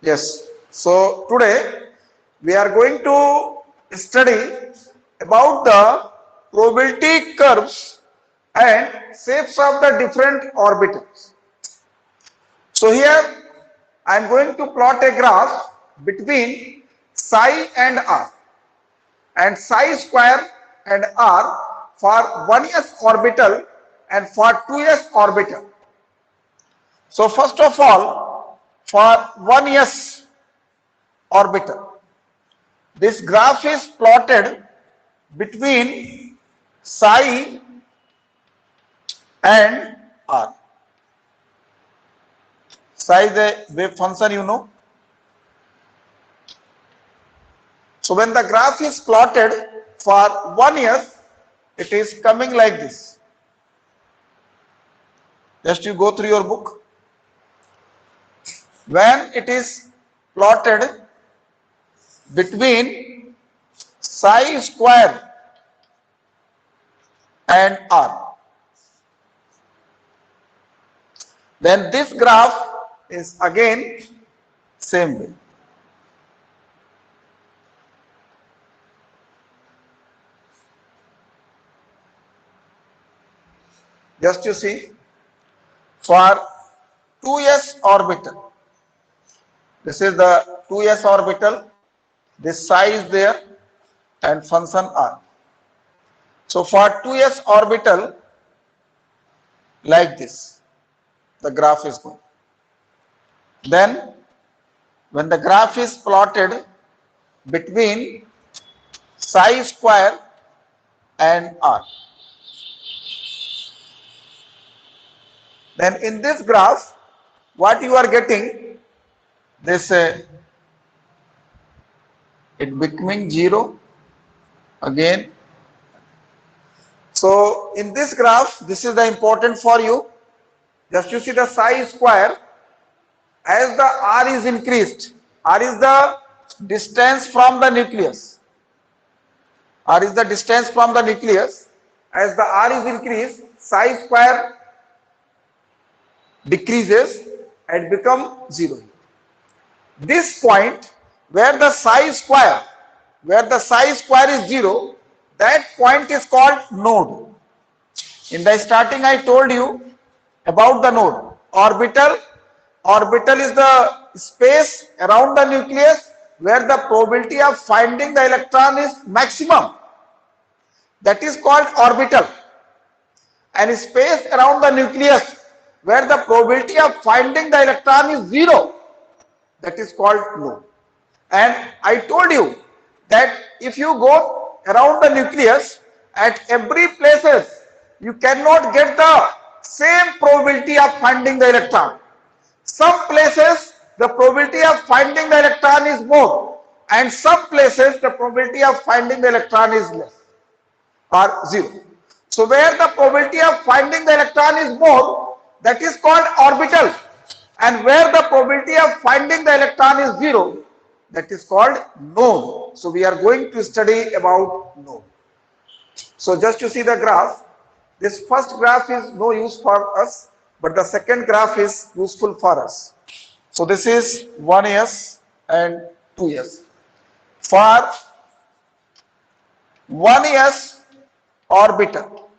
Yes. So today we are going to study about the probability curves and shapes of the different orbitals. So here I am going to plot a graph between psi and r and psi square and r for 1s orbital and for 2s orbital. So first of all, for 1s orbital, this graph is plotted between psi and r. Psi is a wave function, you know. So when the graph is plotted for 1s, it is coming like this. Just you go through your book. When it is plotted between psi square and r, then this graph is again same way. Just you see, for 2s orbital, this is the 2s orbital, this psi is there and function r. So for 2s orbital, like this, the graph is going. Then when the graph is plotted between psi square and r, then in this graph, what you are getting, this it becoming 0 again. So in this graph, this is the important for you. Just you see the psi square, as the r is increased, r is the distance from the nucleus. R is the distance from the nucleus. As the r is increased, psi square decreases and become 0. This point where the psi square is 0, that point is called node. In the starting I told you about the node. Orbital is the space around the nucleus where the probability of finding the electron is maximum. That is called orbital. And space around the nucleus where the probability of finding the electron is 0, that is called node. And I told you that if you go around the nucleus, at every places you cannot get the same probability of finding the electron. Some places the probability of finding the electron is more, and some places the probability of finding the electron is less or 0. So where the probability of finding the electron is more, that is called orbital, and where the probability of finding the electron is 0, that is called node. So we are going to study about node. So just to see the graph, this first graph is no use for us, but the second graph is useful for us. So this is 1s and 2s. For 1s orbital,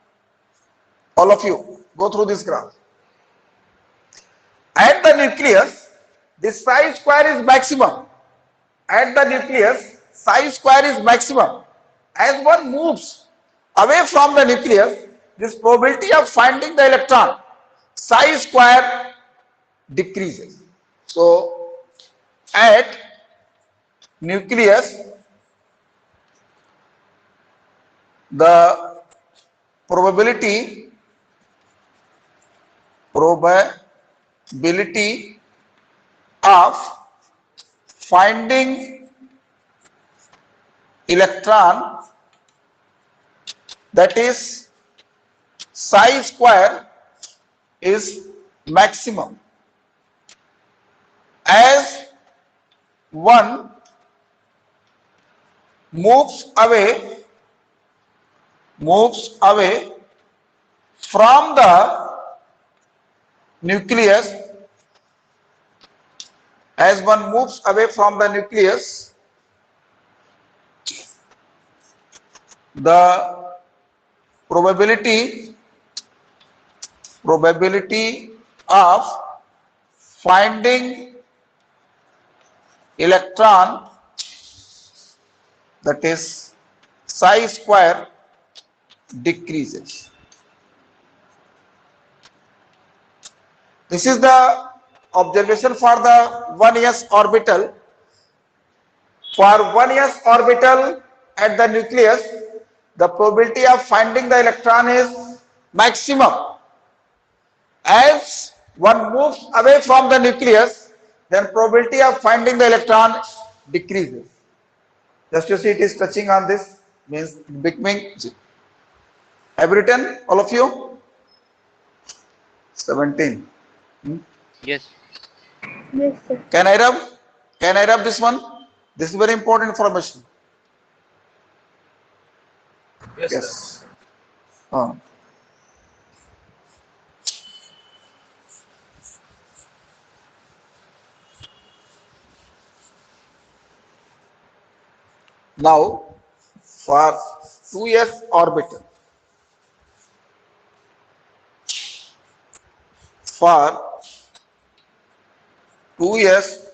all of you go through this graph. At the nucleus, this psi square is maximum. At the nucleus, psi square is maximum. As one moves away from the nucleus, this probability of finding the electron, psi square decreases. So at nucleus, the probability of finding electron, that is psi square, is maximum. As one moves away from the nucleus, as one moves away from the nucleus, the probability of finding electron, that is psi square, decreases. This is the observation for the 1s orbital. For 1s orbital at the nucleus, the probability of finding the electron is maximum. As one moves away from the nucleus, then probability of finding the electron decreases. Just you see it is touching on this, means becoming 0. Have you written, all of you? 17. Yes. Yes, sir. Can I rub? Can I rub this one? This is very important information. Yes. Now, for 2s orbital, for 2s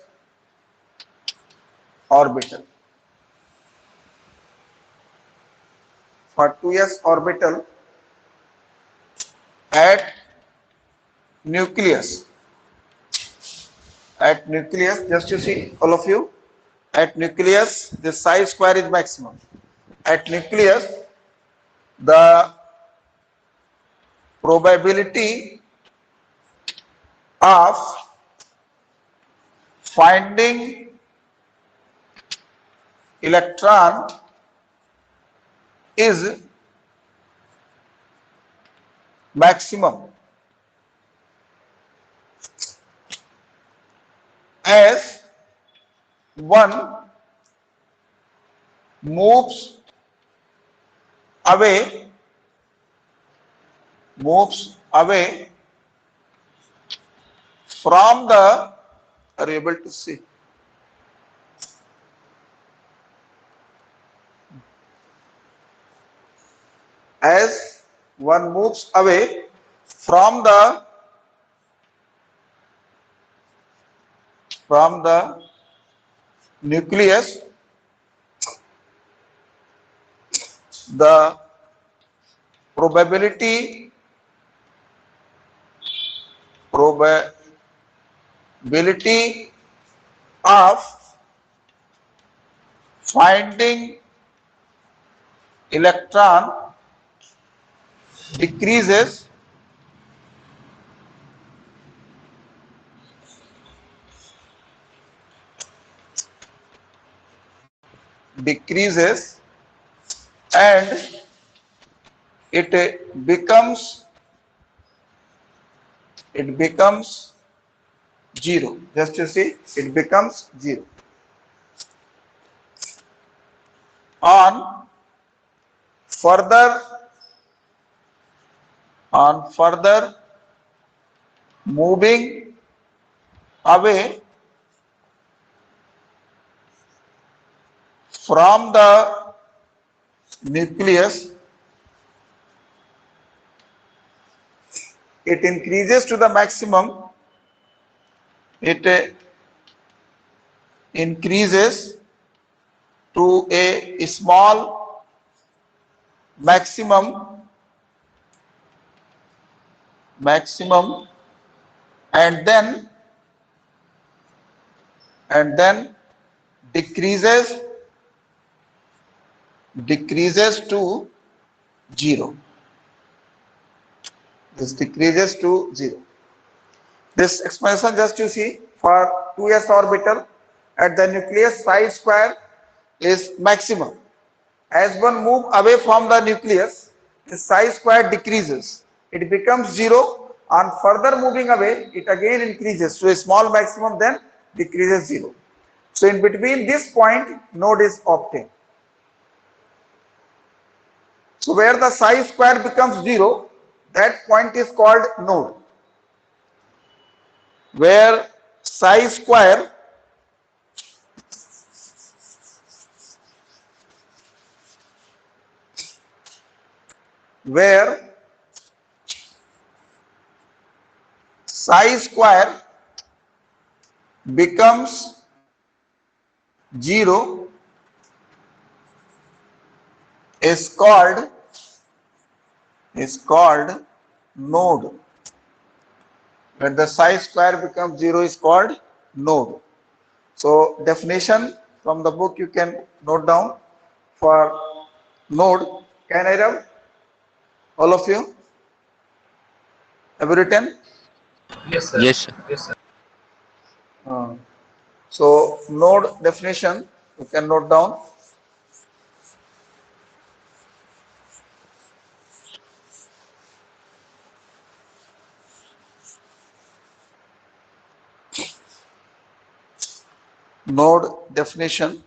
orbital, for 2s orbital at nucleus, just you see, all of you, at nucleus the psi square is maximum. At nucleus the probability of finding electron is maximum as one moves away from the, are you able to see? As one moves away from the nucleus, the probability of finding electron decreases and it becomes 0. Just you see, it becomes 0. On further moving away from the nucleus, it increases to the maximum. It increases to a small maximum and then decreases to 0. This decreases to 0. This expansion, just you see, for 2s orbital at the nucleus, psi square is maximum. As one move away from the nucleus, the psi square decreases. It becomes 0. On further moving away, it again increases to a small maximum, then decreases 0. So in between this point, node is obtained. So where the psi square becomes 0, that point is called node. Where psi square where psi square becomes 0 is called node. When the psi square becomes 0 is called node. So definition from the book you can note down for node. Can I have all of you? Have you written? Yes, sir. Yes, sir. Yes, sir. So node definition you can note down. Node definition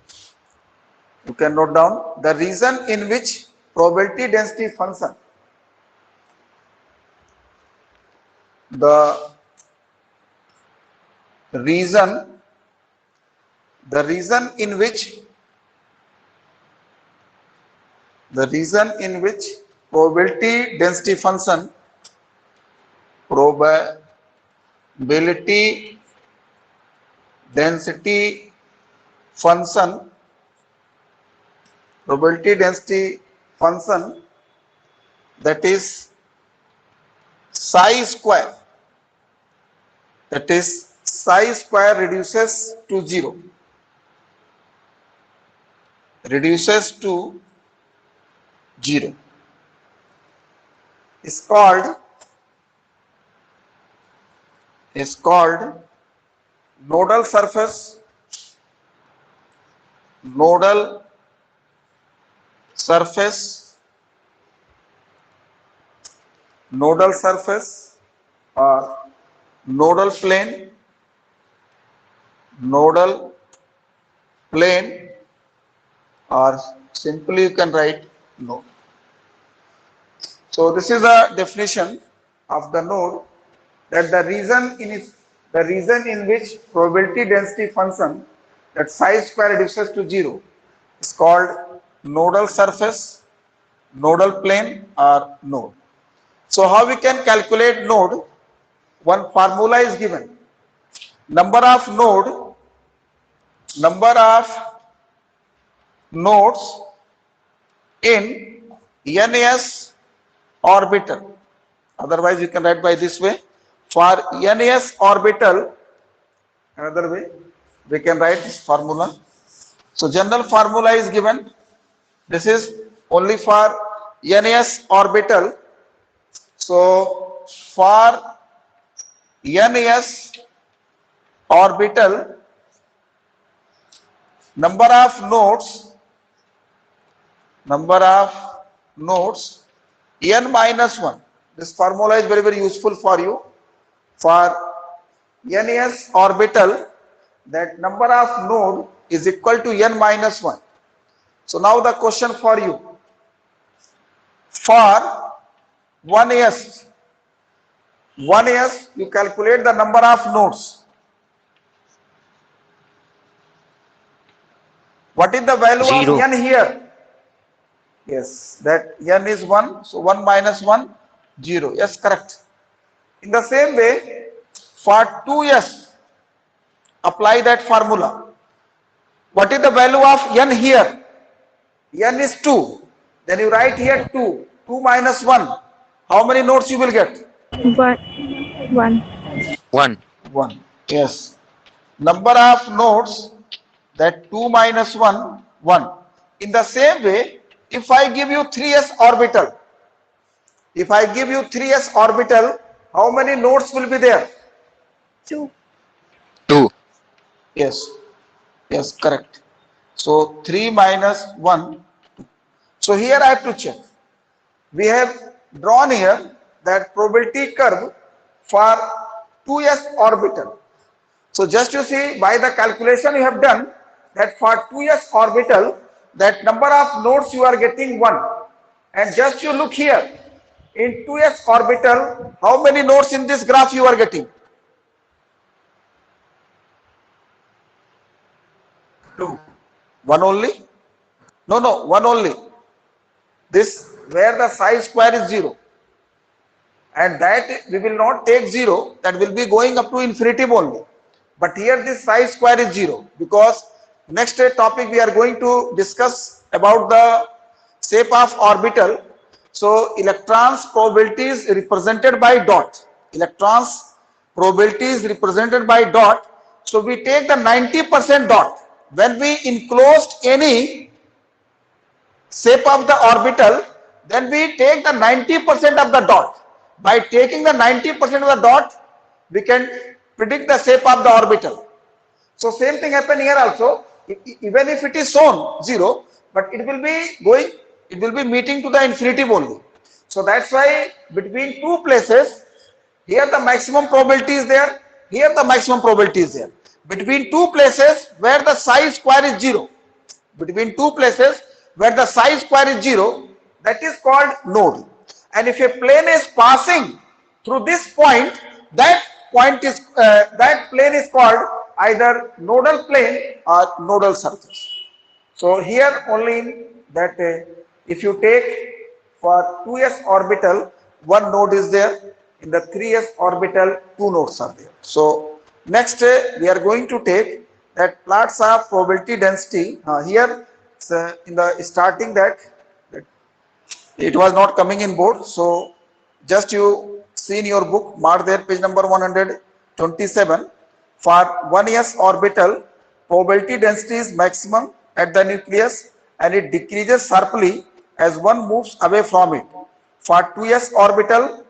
you can note down the reason in which probability density function, the reason in which probability density function probability density function that is psi square, reduces to 0, is called nodal surface or nodal plane, or simply you can write node. So this is a definition of the node, that the reason in which probability density function that psi square reduces to 0 is called nodal surface, nodal plane, or node. So how we can calculate node? One formula is given. Number of nodes in NS orbital. Otherwise you can write by this way. For NS orbital, another way we can write this formula. So general formula is given. This is only for NS orbital. So for NS orbital, number of nodes n minus 1. This formula is very useful for you. For NS orbital, that number of node is equal to n minus 1. So now the question for you, for 1s you calculate the number of nodes. What is the value 0. of n here? Yes, that n is 1, so 1 minus 1, 0. Yes, correct. In the same way, for 2s, apply that formula. What is the value of n here? N is 2. Then you write here 2. 2 minus 1. How many nodes you will get? 1. 1. 1. Yes. Number of nodes, that 2 minus 1, 1. In the same way, if I give you 3s orbital, how many nodes will be there? 2. 2. Yes. Yes, correct. So 3 minus 1. So here I have to check. We have drawn here that probability curve for 2s orbital. So just you see, by the calculation you have done, that for 2s orbital, that number of nodes you are getting 1. And just you look here, in 2s orbital, how many nodes in this graph you are getting? 2. 1 only? No, 1 only. this where the psi square is 0, and that we will not take 0, that will be going up to infinity only. But here this psi square is 0, because next topic we are going to discuss about the shape of orbital. So electrons probability is represented by dot. Electrons probability is represented by dot. So we take the 90% dot. When we enclosed any shape of the orbital, then we take the 90% of the dot. By taking the 90% of the dot, we can predict the shape of the orbital. So same thing happen here also. Even if it is shown 0, but it will be meeting to the infinity only. So that's why between two places, here the maximum probability is there, here the maximum probability is there. Between two places where the psi square is 0, between two places where the psi square is 0, that is called node. And if a plane is passing through this point, that plane is called either nodal plane or nodal surface. So here only that if you take for 2s orbital, one node is there. In the 3s orbital, two nodes are there. So next we are going to take that plots of probability density. Here in the starting that it was not coming in board. So just you see in your book, mark there page number 127. For 1s orbital, probability density is maximum at the nucleus and it decreases sharply as one moves away from it. For 2s orbital,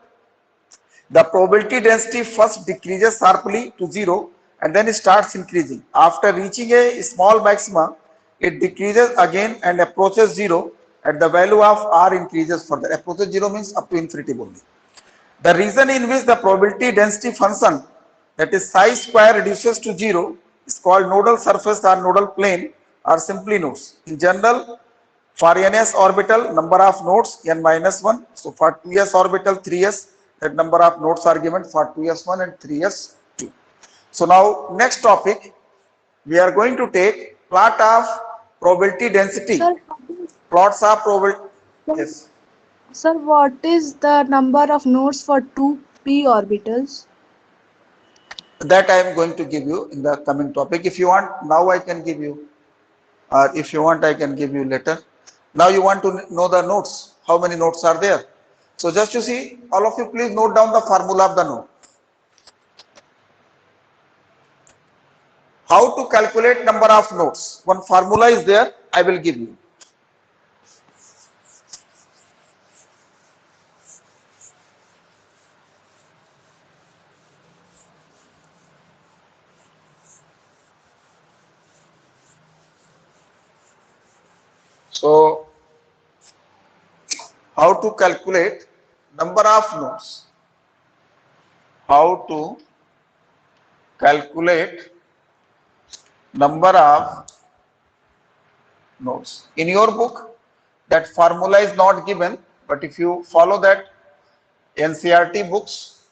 the probability density first decreases sharply to 0 and then it starts increasing. After reaching a small maxima, it decreases again and approaches 0 at the value of r increases further. Approaches 0 means up to infinity only. The reason in which the probability density function, that is psi square, reduces to 0 is called nodal surface or nodal plane or simply nodes. In general, for ns orbital, number of nodes n minus 1. So for 2s orbital, 3s, that number of nodes are given for 2s1 and 3s2. So now next topic, we are going to take plot of probability density. Sir, Plots of probability. Yes. sir, what is the number of nodes for 2p orbitals? That I am going to give you in the coming topic. If you want, now I can give you, or if you want, I can give you later. Now you want to know the nodes, how many nodes are there. So just you see, all of you please note down the formula of the node. How to calculate number of nodes? One formula is there, I will give you. So, how to calculate number of nodes? How to calculate number of nodes? In your book, that formula is not given, but if you follow that NCERT books,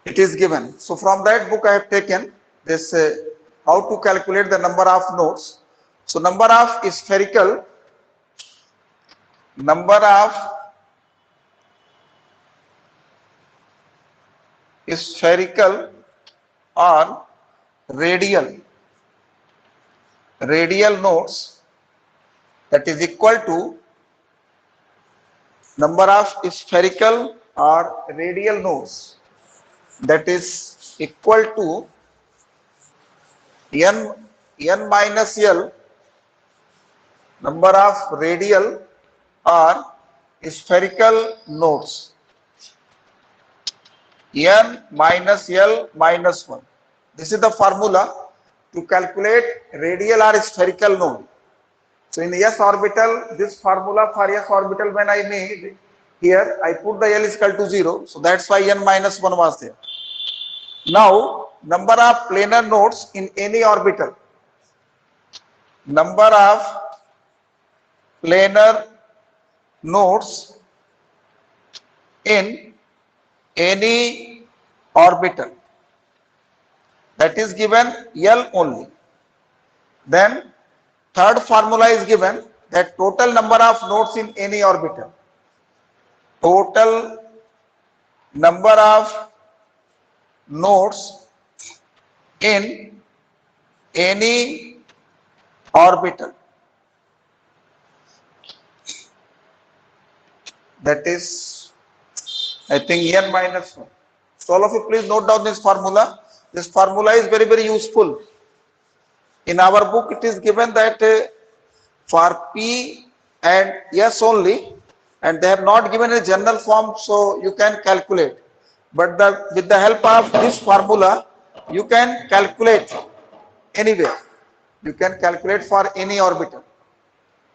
it is given. So from that book I have taken this how to calculate the number of nodes. So number of spherical, number of spherical or radial nodes, that is equal to number of spherical or radial nodes, that is equal to n minus L number of radial or spherical nodes, n minus L minus 1. This is the formula to calculate radial or spherical node. So in S orbital, this formula for S orbital when I made here, I put the L is equal to 0. So that's why n minus 1 was there. Now, number of planar nodes in any orbital. Number of planar nodes in any orbital, that is given L only. Then third formula is given, that total number of nodes in any orbital. Total number of nodes in any orbital. That is, I think, n minus 1. So all of you please note down this formula. This formula is very, very useful. In our book, it is given that for P and S only, and they have not given a general form, so you can calculate. But with the help of this formula, you can calculate anywhere. You can calculate for any orbital.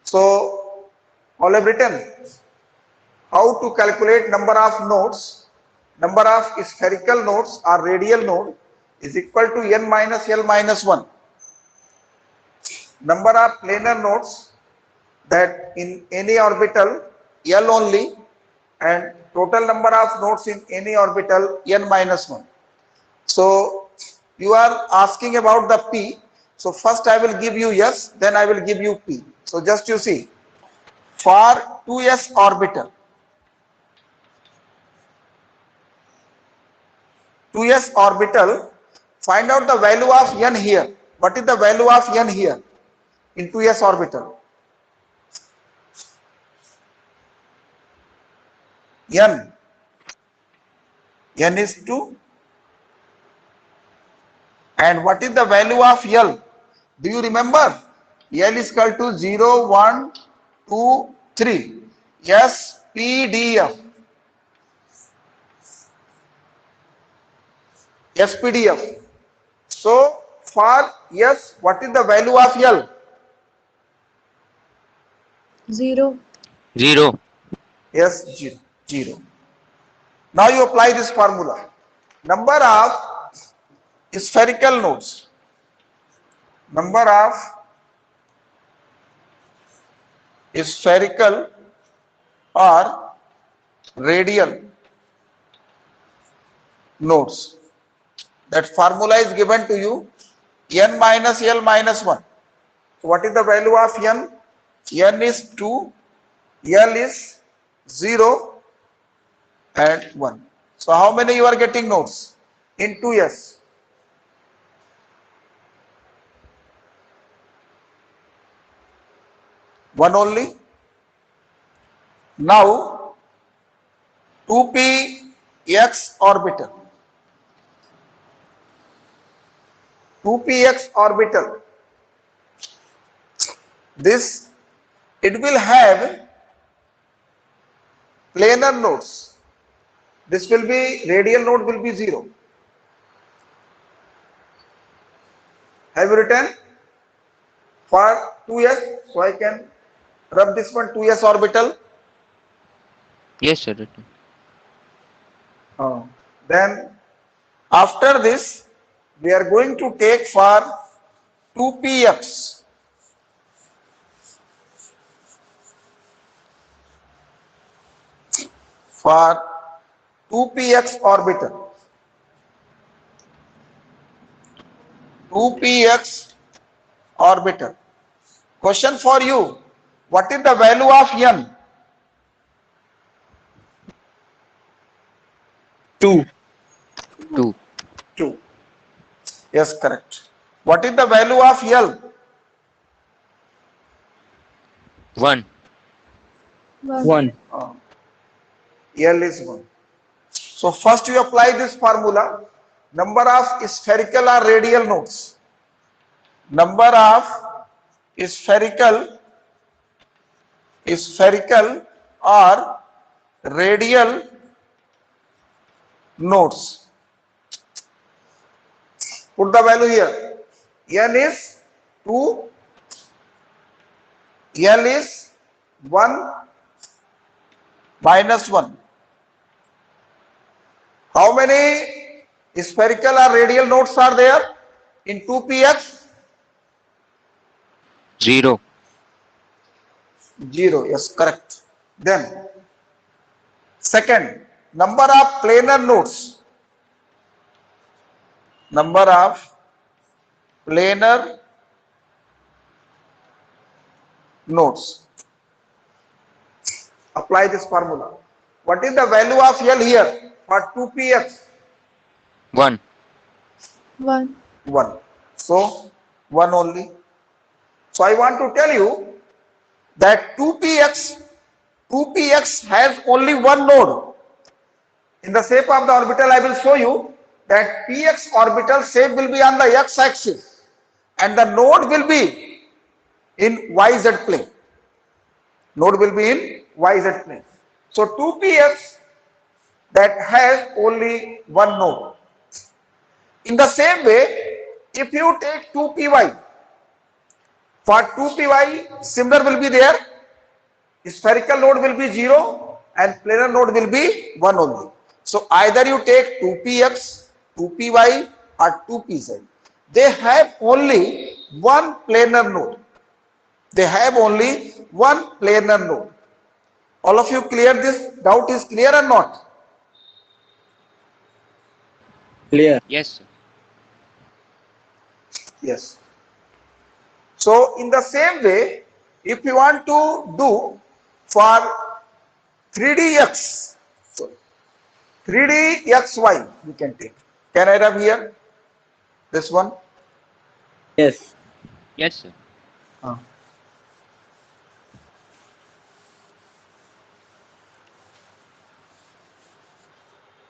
So, all have written how to calculate number of nodes. Number of spherical nodes or radial node is equal to n minus L minus 1. Number of planar nodes, that in any orbital L only, and total number of nodes in any orbital n minus 1. So you are asking about the P. So first I will give you S, then I will give you P. So just you see, for 2s orbital, 2s orbital, find out the value of n here. What is the value of n here in 2s orbital? N is 2. And what is the value of L? Do you remember? L is equal to 0, 1, 2, 3. S, P, D, F. S, P, D, F. So, for S, what is the value of L? 0. 0. Yes, 0. 0. Now you apply this formula. Number of spherical nodes. Number of spherical or radial nodes. That formula is given to you, n minus L minus 1. So what is the value of n? N is 2, L is 0 and 1. So how many you are getting nodes in 2s? One only. Now 2px orbital. 2px orbital. This, it will have planar nodes. This will be, radial node will be 0. Have you written for 2s? So I can rub this one, 2s orbital. Yes, sir. Written. Then after this, we are going to take for 2px. For 2px orbital. 2px orbital. Question for you. What is the value of n? 2. 2. 2. Yes, correct. What is the value of L? 1. 1. L is 1. So first you apply this formula. Number of spherical or radial nodes. Number of spherical or radial nodes. Put the value here. N is 2, L is 1 minus 1. How many spherical or radial nodes are there in 2px? 0. 0. Yes, correct. Then second, number of planar nodes. Number of planar nodes. Apply this formula. What is the value of L here for 2px? 1. 1. 1. So 1 only. So I want to tell you that 2px has only one node. In the shape of the orbital, I will show you that px orbital shape will be on the x-axis and the node will be in yz plane. Node will be in yz plane. So 2px that has only one node. In the same way, if you take 2py, for 2py similar will be there. Spherical node will be 0 and planar node will be 1 only. So either you take 2px, 2py or 2pz. They have only one planar node. They have only one planar node. All of you clear this? Doubt is clear or not? Clear. Yes, sir. Yes. So in the same way, if you want to do for 3dx, so 3dxy we can take. Can I rub here? This one? Yes. Yes, sir.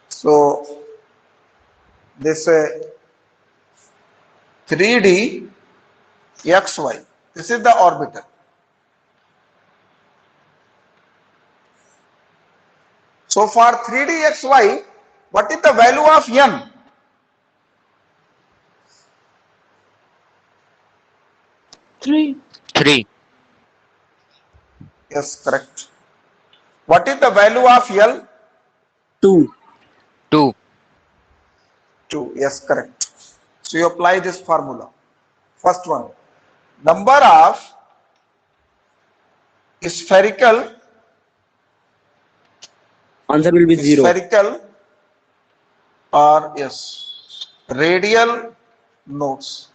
So this 3D xy, this is the orbital. So for 3D xy, what is the value of n? 3. 3. Yes, correct. What is the value of L? 2. 2. 2. Yes, correct. So you apply this formula. First one, number of spherical Answer will be 0. spherical or yes radial nodes.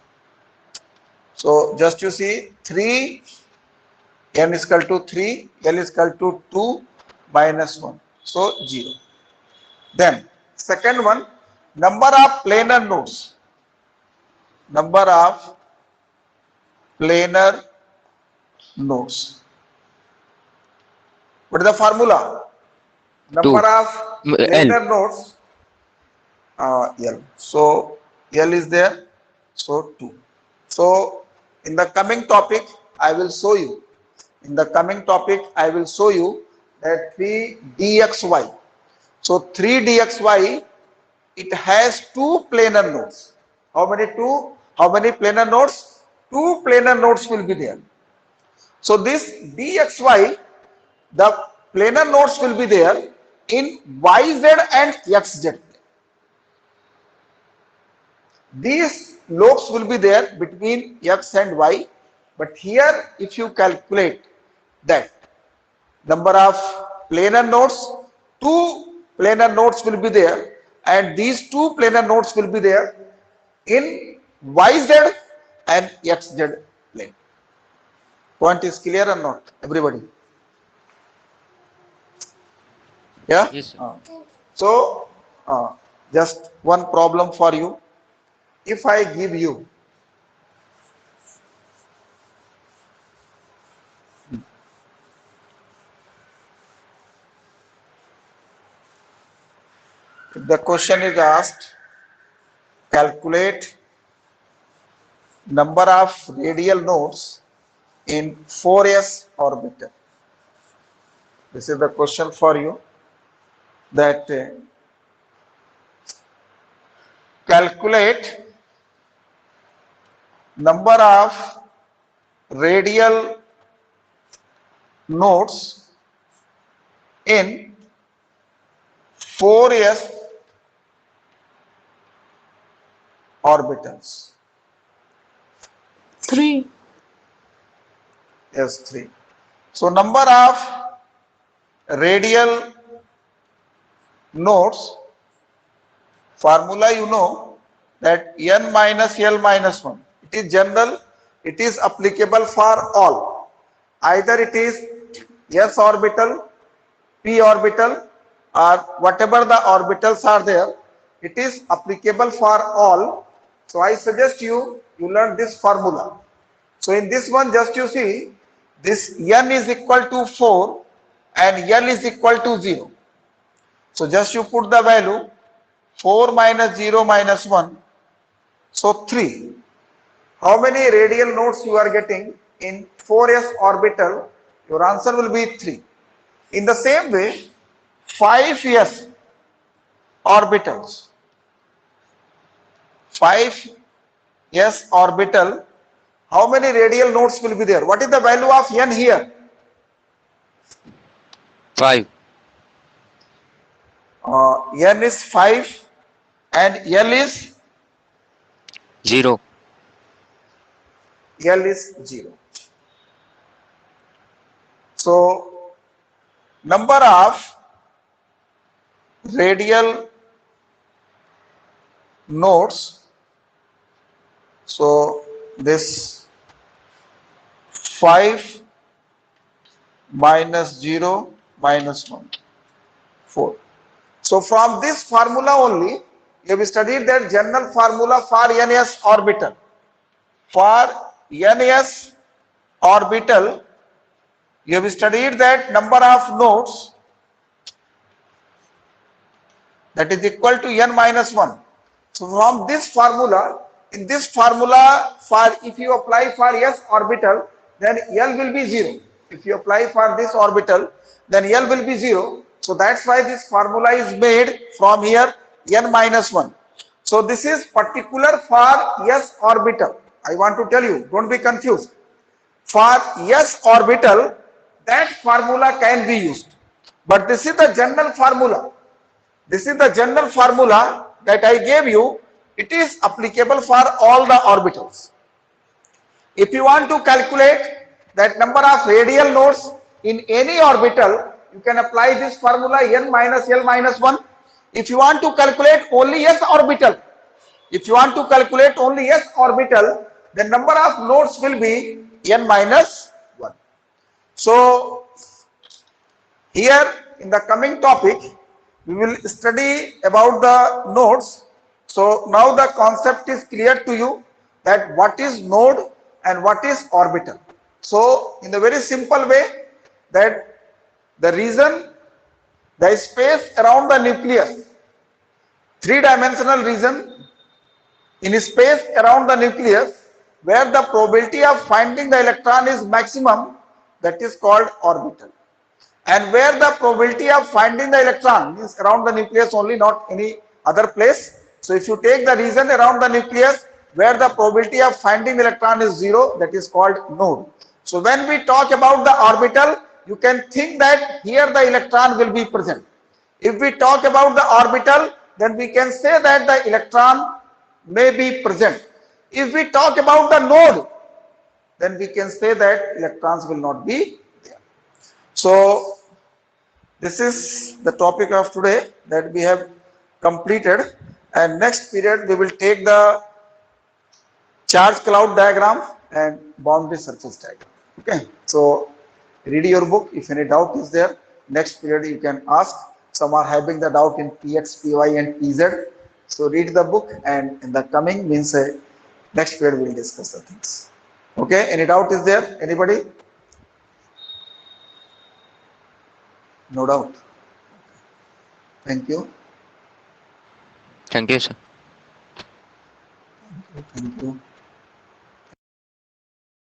So just you see 3, n is equal to 3, L is equal to 2 minus 1. So 0. Then second one, number of planar nodes. Number of planar nodes. What is the formula? Number 2. of L. planar nodes, L. So L is there, so 2. So in the coming topic, I will show you. In the coming topic, I will show you that 3dxy. So 3dxy, it has two planar nodes. How many planar nodes? Two planar nodes will be there. So this dxy, the planar nodes will be there in yz and xz. These lobes will be there between x and y, but here if you calculate that number of planar nodes, two planar nodes will be there and these two planar nodes will be there in yz and xz plane. Point is clear or not, everybody? Yeah. Yes, sir. So just one problem for you. If I give you if the question is asked, calculate number of radial nodes in 4s orbital. This is the question for you, that calculate number of radial nodes in 4s orbitals. 3. Yes, 3. So number of radial nodes, formula you know, that n minus L minus 1. It is general, it is applicable for all. Either it is s orbital p orbital or whatever the orbitals are there, it is applicable for all. So I suggest you learn this formula. So in this one, just you see, this n is equal to 4 and l is equal to 0. So just you put the value 4 minus 0 minus 1, so 3. How many radial nodes you are getting in 4s orbital? Your answer will be 3. In the same way, 5s orbitals, 5s orbital, how many radial nodes will be there? What is the value of n here? 5. N is 5 and L is 0. 0. So number of radial nodes, so this 5 minus 0 minus 1, 4. So from this formula only, you have studied that general formula for NS orbital. For NS orbital, you have studied that number of nodes, that is equal to n minus 1. So from this formula, in this formula, for if you apply for S orbital, then L will be 0. If you apply for this orbital, then L will be 0. So that's why this formula is made from here n minus 1. So this is particular for S orbital. I want to tell you, don't be confused. For S orbital, that formula can be used. But this is the general formula. This is the general formula that I gave you. It is applicable for all the orbitals. If you want to calculate that number of radial nodes in any orbital, you can apply this formula n minus L minus 1. If you want to calculate only S orbital, the number of nodes will be n minus 1. So here in the coming topic, we will study about the nodes. So now the concept is clear to you that what is node and what is orbital. So in the very simple way, that the region, the space around the nucleus, three-dimensional region in space around the nucleus, where the probability of finding the electron is maximum, that is called orbital. And where the probability of finding the electron is around the nucleus only, not any other place. So if you take the region around the nucleus where the probability of finding the electron is 0, that is called node. So when we talk about the orbital, you can think that here the electron will be present. If we talk about the orbital, then we can say that the electron may be present. If we talk about the node, then we can say that electrons will not be there. So this is the topic of today that we have completed, and next period we will take the charge cloud diagram and boundary surface diagram. Okay, so read your book. If any doubt is there, next period you can ask. Some are having the doubt in px, py and pz. So read the book, and in the coming means next period we will discuss the things. Okay, any doubt is there? Anybody? No doubt. Thank you. Thank you, sir. Thank you.